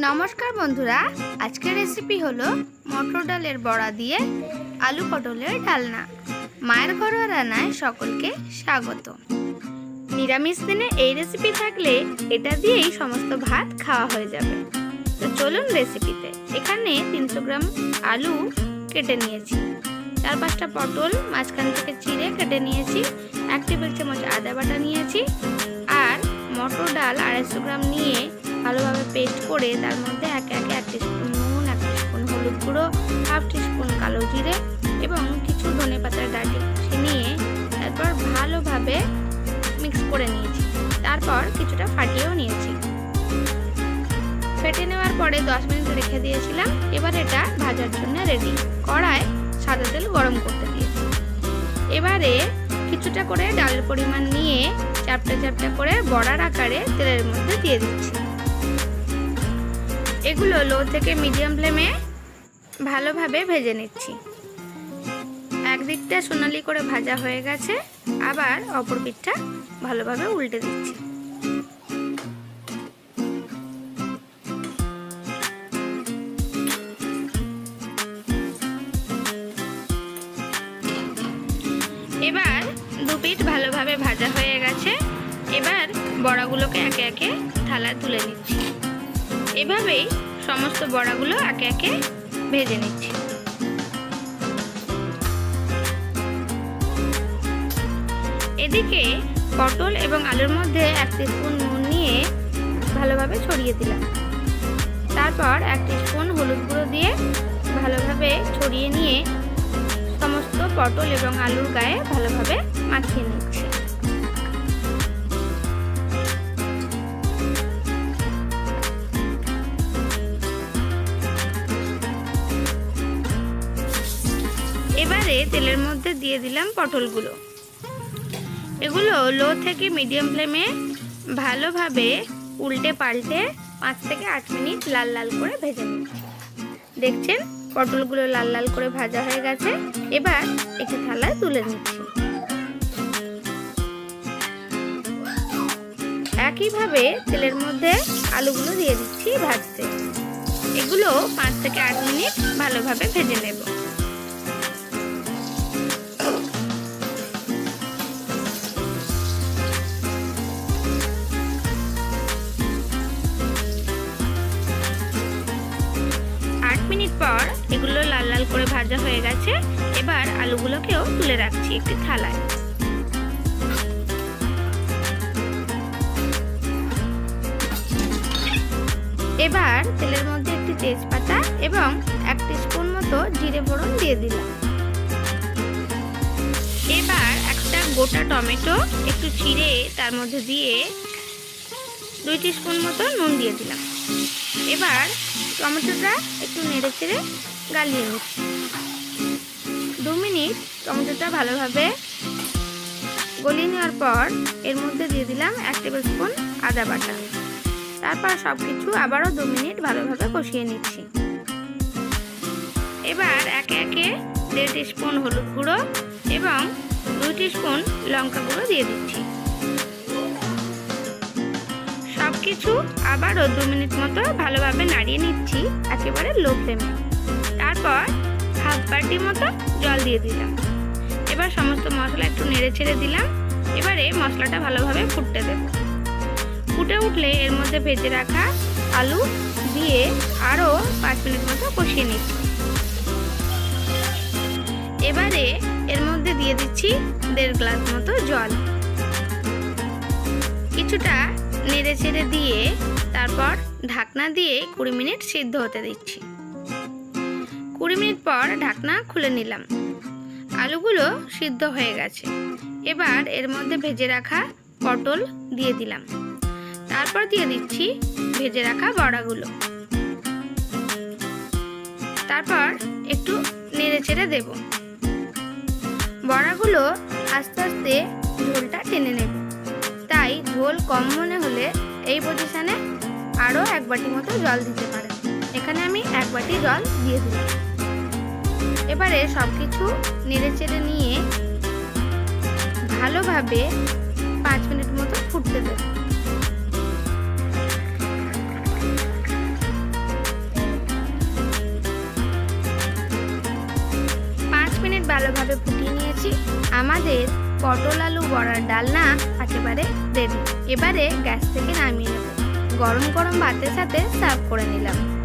নমস্কার বন্ধুরা, আজকের রেসিপি হলো মটর ডালের বড়া দিয়ে আলু পটলের ডালনা। মায়ের ঘরোয়া রান্নায় সকলকে স্বাগত। নিরামিষ দিনে এই রেসিপি থাকলে এটা দিয়েই সমস্ত ভাত খাওয়া হয়ে যাবে। তো চলুন রেসিপিতে। এখানে 300 গ্রাম আলু কেটে নিয়েছি, 4-5টা পটল মাঝখান থেকে চিড়ে কেটে নিয়েছি, 1 টেবিল চামচ আদা বাটা নিয়েছি, আর মটর ডাল 250 গ্রাম নিয়ে ভালোভাবে পেস্ট করে তার মধ্যে একে একে 1 টিস্পুন নুন, 1 টিস্পুন হলুদ গুঁড়ো, 1/2 টিস্পুন কালো জিরে এবং কিছু ধনেপাতার ডাঁটি নিয়ে তারপর ভালোভাবে মিক্স করে নিয়েছি। তারপর কিছুটা ফাটিয়েও নিয়েছি। ফেটে নেওয়ার পরে 10 মিনিট রেখে দিয়েছিলাম। এবার এটা ভাজার জন্য রেডি। কড়ায় সাদা তেল গরম করতে দিয়েছি। এবারে কিছুটা করে ডালের পরিমাণ নিয়ে চ্যাপটা চ্যাপটা করে বড়ার আকারে তেলের মধ্যে দিয়ে দিচ্ছি। এগুলো লো থেকে মিডিয়াম ফ্লেমে ভালোভাবে ভেজে নিচ্ছি। একদিকটা সোনালি করে ভাজা হয়ে গেছে, আবার অপর পিঠটা ভালোভাবে উল্টে দিচ্ছি। এবার দু পিঠ ভালোভাবে ভাজা হয়ে গেছে। এবার বড়াগুলোকে একে একে থালায় তুলে নিচ্ছি। এভাবেই সমস্ত বড়াগুলো একে একে ভেজে নিচ্ছি। এদিকে পটল এবং আলুর মধ্যে 1 টিস্পুন নুন নিয়ে ভালোভাবে ছড়িয়ে দিলাম। তারপর 1 টিস্পুন হলুদ গুঁড়ো দিয়ে ভালোভাবে ছড়িয়ে নিয়ে সমস্ত পটল এবং আলুর গায়ে ভালোভাবে মাখিয়ে নিচ্ছি। এবারে তেলের মধ্যে দিয়ে দিলাম পটলগুলো। এগুলো লো থেকে মিডিয়াম ফ্লেমে ভালোভাবে উল্টে পাল্টে 5 থেকে 8 মিনিট লাল লাল করে ভেজে নিচ্ছি। দেখছেন পটলগুলো লাল লাল করে ভাজা হয়ে গেছে। এবার একটি থালায় তুলে নিচ্ছি। একইভাবে তেলের মধ্যে আলুগুলো দিয়ে দিচ্ছি ভাজতে। এগুলো 5 থেকে 8 মিনিট ভালোভাবে ভেজে নেব। মিনিট পর এগুলো লাল লাল করে ভাজা হয়ে গেছে। এবার আলুগুলোকেও তুলে রাখছি একটি থালায়। এবার তেলের মধ্যে একটি তেজপাতা এবং 1 টিস্পুন মতো জিরে ফোড়ন দিয়ে দিলাম। এবার একটা গোটা টমেটো একটু চিড়ে তার মধ্যে দিয়ে 2 টিস্পুন মতো নুন দিয়ে দিলাম। এবার টমেটোটা একটু নেড়ে চেড়ে গালিয়ে নিচ্ছি। 2 মিনিট টমেটোটা ভালোভাবে গলিয়ে নেওয়ার পর এর মধ্যে দিয়ে দিলাম 1 টেবিল স্পুন আদা বাটা। তারপর সবকিছু আবারও 2 মিনিট ভালোভাবে কষিয়ে নিচ্ছি। এবার একে একে 1.5 টিস্পুন হলুদ গুঁড়ো এবং 2 টিস্পুন লঙ্কা গুঁড়ো দিয়ে দিচ্ছি। সবকিছু আবারও 2 মিনিট মতো ভালোভাবে নাড়িয়ে নিচ্ছি একেবারে লো ফ্লেমে। তারপর 1/2 বাটি মতো জল দিয়ে দিলাম। এবার সমস্ত মশলা একটু নেড়ে ছেড়ে দিলাম। এবারে মশলাটা ভালোভাবে ফুটতে দেব। ফুটে উঠলে এর মধ্যে ভেজে রাখা আলু দিয়ে আরও 5 মিনিট মতো কষিয়ে নিচ্ছি। এবারে এর মধ্যে দিয়ে দিচ্ছি 1.5 গ্লাস মতো জল। কিছুটা নেড়ে ছেড়ে দিয়ে তারপর ঢাকনা দিয়ে 20 মিনিট সিদ্ধ হতে দিচ্ছি। 20 মিনিট পর ঢাকনা খুলে নিলাম। আলুগুলো সিদ্ধ হয়ে গেছে। এবার এর মধ্যে ভেজে রাখা পটল দিয়ে দিলাম। তারপর দিয়ে দিচ্ছি ভেজে রাখা বড়াগুলো। তারপর একটু নেড়ে ছেড়ে দেব। বড়াগুলো আস্তে আস্তে ঝোলটা টেনে নেব। তাই ঝোল কম মনে হলে এই পজিশনে আরও 1 বাটি মতো জল দিতে পারেন। এখানে আমি 1 বাটি জল দিয়ে দিলাম। এবারে সব কিছু নেড়ে চেড়ে নিয়ে ভালোভাবে 5 মিনিট মতো ফুটতে দেব। ভালোভাবে ফুটিয়ে নিয়েছি। আমাদের পটল আলু বড়ার ডালনা একেবারে রেডি। এবারে গ্যাস থেকে নামিয়ে নেব। গরম গরম ভাতের সাথে সার্ভ করে নিলাম।